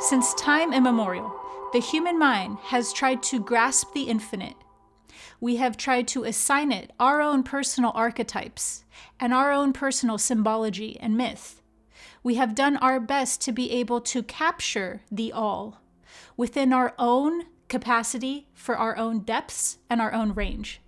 Since time immemorial, the human mind has tried to grasp the infinite. We have tried to assign it our own personal archetypes and our own personal symbology and myth. We have done our best to be able to capture the all within our own capacity for our own depths and our own range.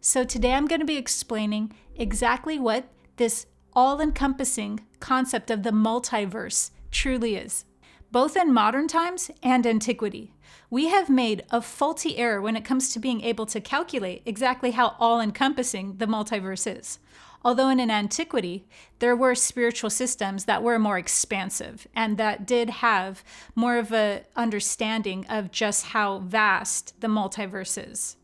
So today I'm going to be explaining exactly what this all-encompassing concept of the multiverse truly is. Both in modern times and antiquity, we have made a faulty error when it comes to being able to calculate exactly how all-encompassing the multiverse is. Although in antiquity, there were spiritual systems that were more expansive and that did have more of an understanding of just how vast the multiverse is.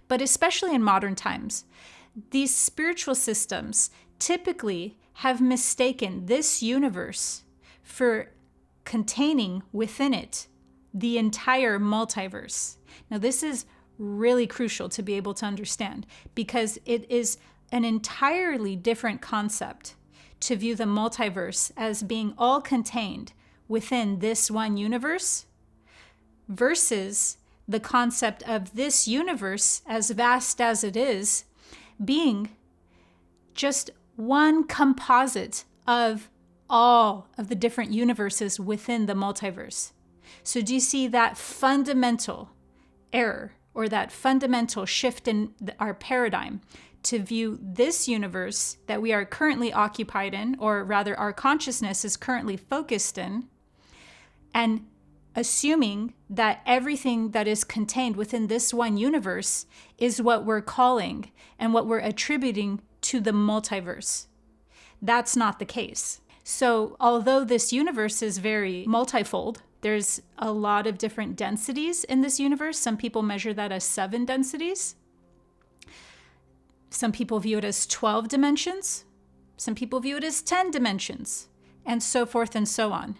But especially in modern times, these spiritual systems typically have mistaken this universe for containing within it the entire multiverse. Now, this is really crucial to be able to understand because it is an entirely different concept to view the multiverse as being all contained within this one universe versus the concept of this universe, as vast as it is, being just one composite of all of the different universes within the multiverse. So do you see that fundamental error or that fundamental shift in our paradigm to view this universe that we are currently occupied in, or rather our consciousness is currently focused in, and assuming that everything that is contained within this one universe is what we're calling and what we're attributing to the multiverse. That's not the case. So although this universe is very multifold, there's a lot of different densities in this universe. Some people measure that as 7 densities. Some people view it as 12 dimensions. Some people view it as 10 dimensions, and so forth and so on.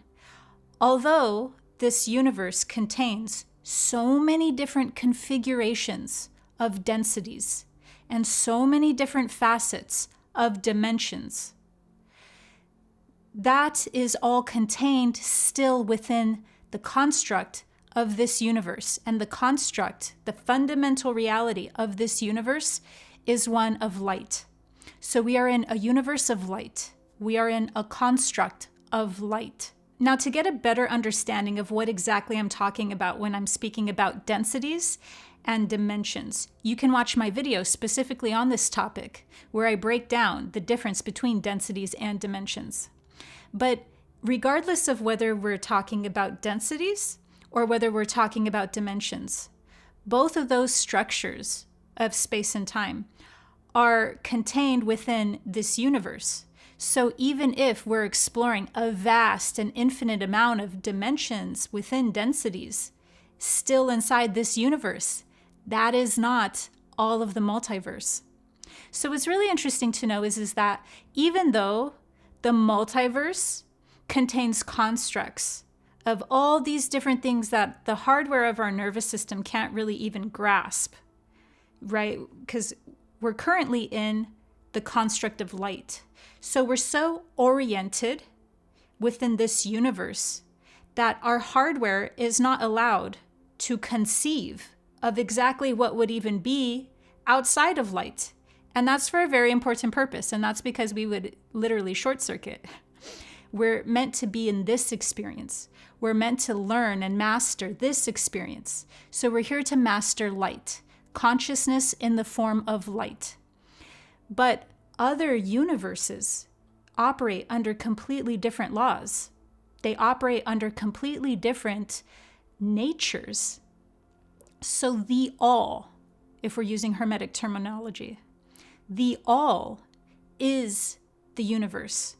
Although this universe contains so many different configurations of densities and so many different facets of dimensions, that is all contained still within the construct of this universe. And the construct, the fundamental reality of this universe is one of light. So we are in a universe of light. We are in a construct of light. Now, to get a better understanding of what exactly I'm talking about when I'm speaking about densities and dimensions, you can watch my video specifically on this topic, where I break down the difference between densities and dimensions. But regardless of whether we're talking about densities or whether we're talking about dimensions, both of those structures of space and time are contained within this universe. So even if we're exploring a vast and infinite amount of dimensions within densities, still inside this universe, that is not all of the multiverse. So what's really interesting to know is that even though the multiverse contains constructs of all these different things that the hardware of our nervous system can't really even grasp, right? Because we're currently in the construct of light. So we're so oriented within this universe that our hardware is not allowed to conceive of exactly what would even be outside of light. And that's for a very important purpose. And that's because we would literally short circuit. We're meant to be in this experience. We're meant to learn and master this experience. So we're here to master light, consciousness in the form of light. But other universes operate under completely different laws. They operate under completely different natures. So the all, if we're using Hermetic terminology, the all is the universe.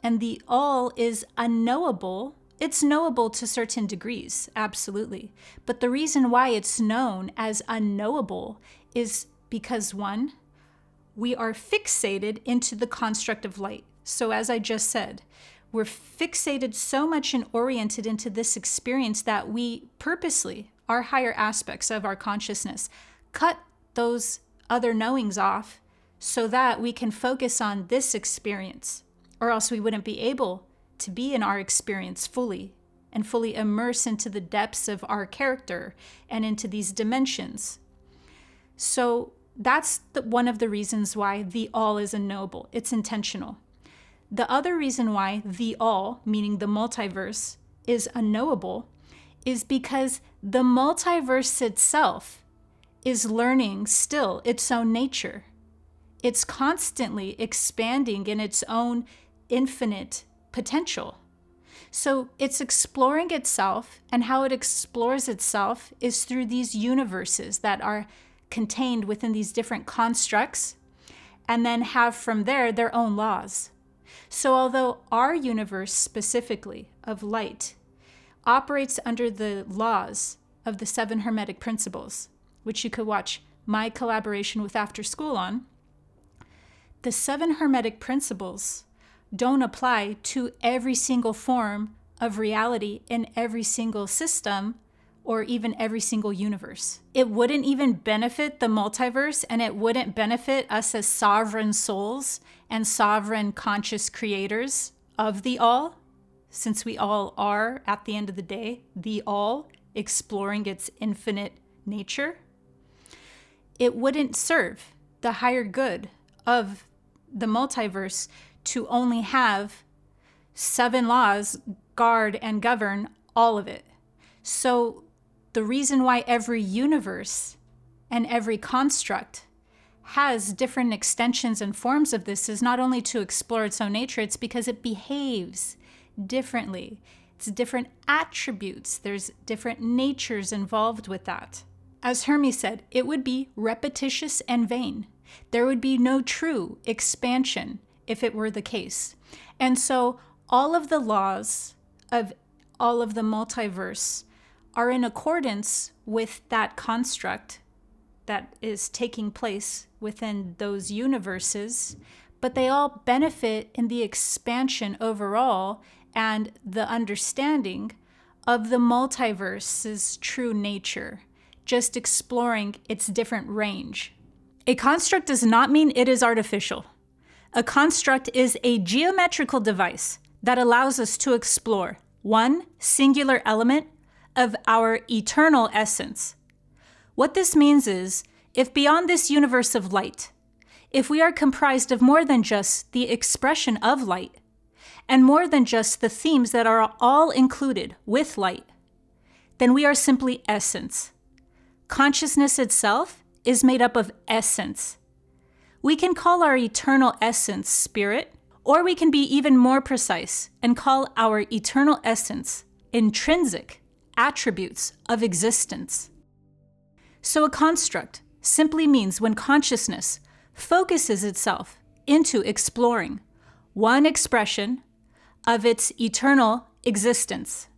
And the all is unknowable. It's knowable to certain degrees, absolutely. But the reason why it's known as unknowable is because, one, we are fixated into the construct of light. So as I just said, we're fixated so much and oriented into this experience that we purposely, our higher aspects of our consciousness, cut those other knowings off so that we can focus on this experience, or else we wouldn't be able to be in our experience fully and fully immerse into the depths of our character and into these dimensions. So that's one of the reasons why the all is unknowable. It's intentional. The other reason why the all, meaning the multiverse, is unknowable is because the multiverse itself is learning still its own nature. It's constantly expanding in its own infinite potential. So it's exploring itself, and how it explores itself is through these universes that are contained within these different constructs, and then have from there their own laws. So although our universe specifically of light operates under the laws of the 7 Hermetic principles, which you could watch my collaboration with After School on, the 7 Hermetic principles don't apply to every single form of reality in every single system or even every single universe. It wouldn't even benefit the multiverse, and it wouldn't benefit us as sovereign souls and sovereign conscious creators of the all, since we all are, at the end of the day, the all exploring its infinite nature. It wouldn't serve the higher good of the multiverse to only have 7 laws guard and govern all of it. So the reason why every universe and every construct has different extensions and forms of this is not only to explore its own nature, it's because it behaves differently. It's different attributes. There's different natures involved with that. As Hermes said, it would be repetitious and vain. There would be no true expansion if it were the case. And so all of the laws of all of the multiverse are in accordance with that construct that is taking place within those universes, but they all benefit in the expansion overall and the understanding of the multiverse's true nature, just exploring its different range. A construct does not mean it is artificial. A construct is a geometrical device that allows us to explore one singular element of our eternal essence. What this means is, if beyond this universe of light, if we are comprised of more than just the expression of light, and more than just the themes that are all included with light, then we are simply essence. Consciousness itself is made up of essence. We can call our eternal essence spirit, or we can be even more precise and call our eternal essence intrinsic attributes of existence. So a construct simply means when consciousness focuses itself into exploring one expression of its eternal existence.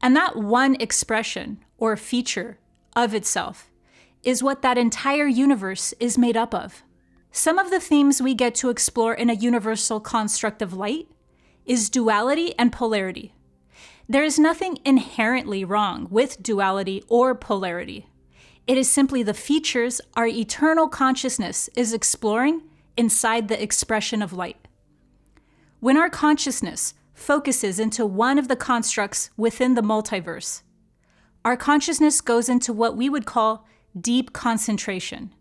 And that one expression or feature of itself is what that entire universe is made up of. Some of the themes we get to explore in a universal construct of light is duality and polarity. There is nothing inherently wrong with duality or polarity. It is simply the features our eternal consciousness is exploring inside the expression of light. When our consciousness focuses into one of the constructs within the multiverse, our consciousness goes into what we would call deep concentration.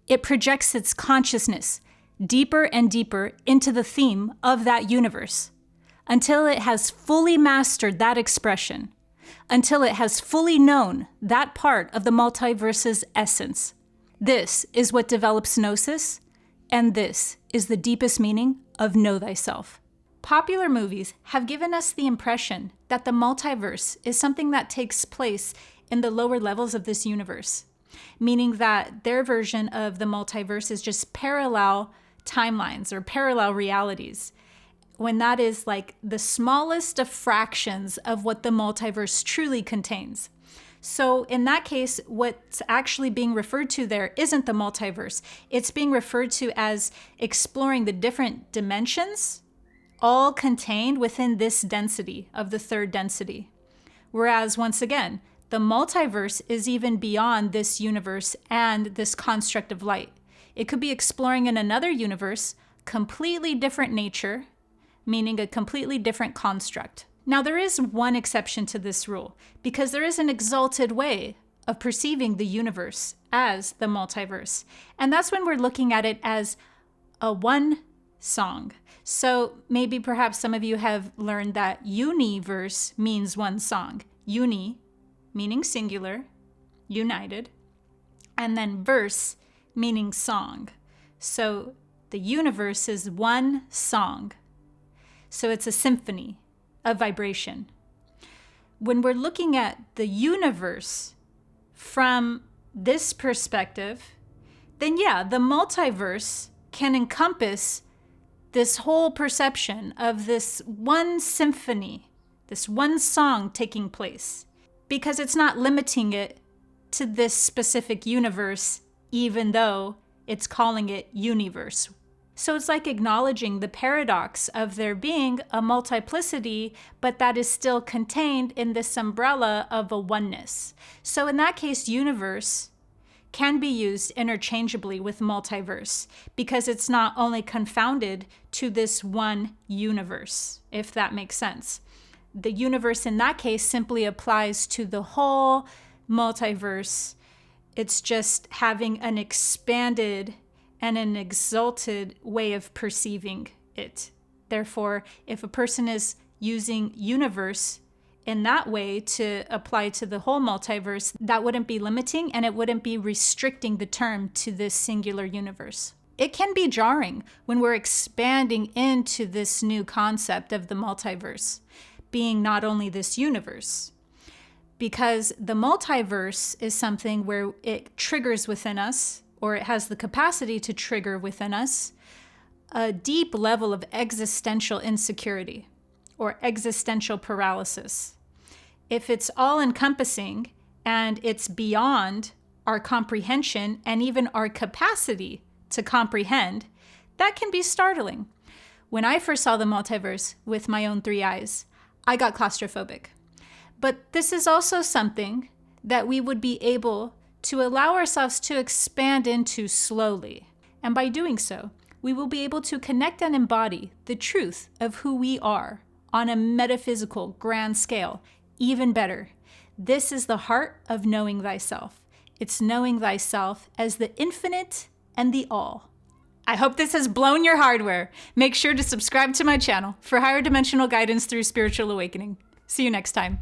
It projects its consciousness deeper and deeper into the theme of that universe, until it has fully mastered that expression, until it has fully known that part of the multiverse's essence. This is what develops gnosis, and this is the deepest meaning of know thyself. Popular movies have given us the impression that the multiverse is something that takes place in the lower levels of this universe, meaning that their version of the multiverse is just parallel timelines or parallel realities, when that is like the smallest of fractions of what the multiverse truly contains. So in that case, what's actually being referred to there isn't the multiverse. It's being referred to as exploring the different dimensions, all contained within this density of the third density. Whereas, once again, the multiverse is even beyond this universe and this construct of light. It could be exploring in another universe, completely different nature, meaning a completely different construct. Now, there is one exception to this rule, because there is an exalted way of perceiving the universe as the multiverse. And that's when we're looking at it as a one song. So maybe perhaps some of you have learned that universe means one song. Uni, meaning singular, united, and then verse, meaning song. So the universe is one song. So it's a symphony of vibration. When we're looking at the universe from this perspective, then yeah, the multiverse can encompass this whole perception of this one symphony, this one song taking place, because it's not limiting it to this specific universe, even though it's calling it universe. So it's like acknowledging the paradox of there being a multiplicity, but that is still contained in this umbrella of a oneness. So in that case, universe can be used interchangeably with multiverse, because it's not only confounded to this one universe, if that makes sense. The universe in that case simply applies to the whole multiverse. It's just having an expanded and an exalted way of perceiving it. Therefore, if a person is using universe in that way to apply to the whole multiverse, that wouldn't be limiting and it wouldn't be restricting the term to this singular universe. It can be jarring when we're expanding into this new concept of the multiverse being not only this universe, because the multiverse is something where it triggers within us, or it has the capacity to trigger within us, a deep level of existential insecurity or existential paralysis. If it's all-encompassing and it's beyond our comprehension and even our capacity to comprehend, that can be startling. When I first saw the multiverse with my own 3 eyes, I got claustrophobic. But this is also something that we would be able to allow ourselves to expand into slowly. And by doing so, we will be able to connect and embody the truth of who we are on a metaphysical grand scale even better. This is the heart of knowing thyself. It's knowing thyself as the infinite and the all. I hope this has blown your hardware. Make sure to subscribe to my channel for higher dimensional guidance through spiritual awakening. See you next time.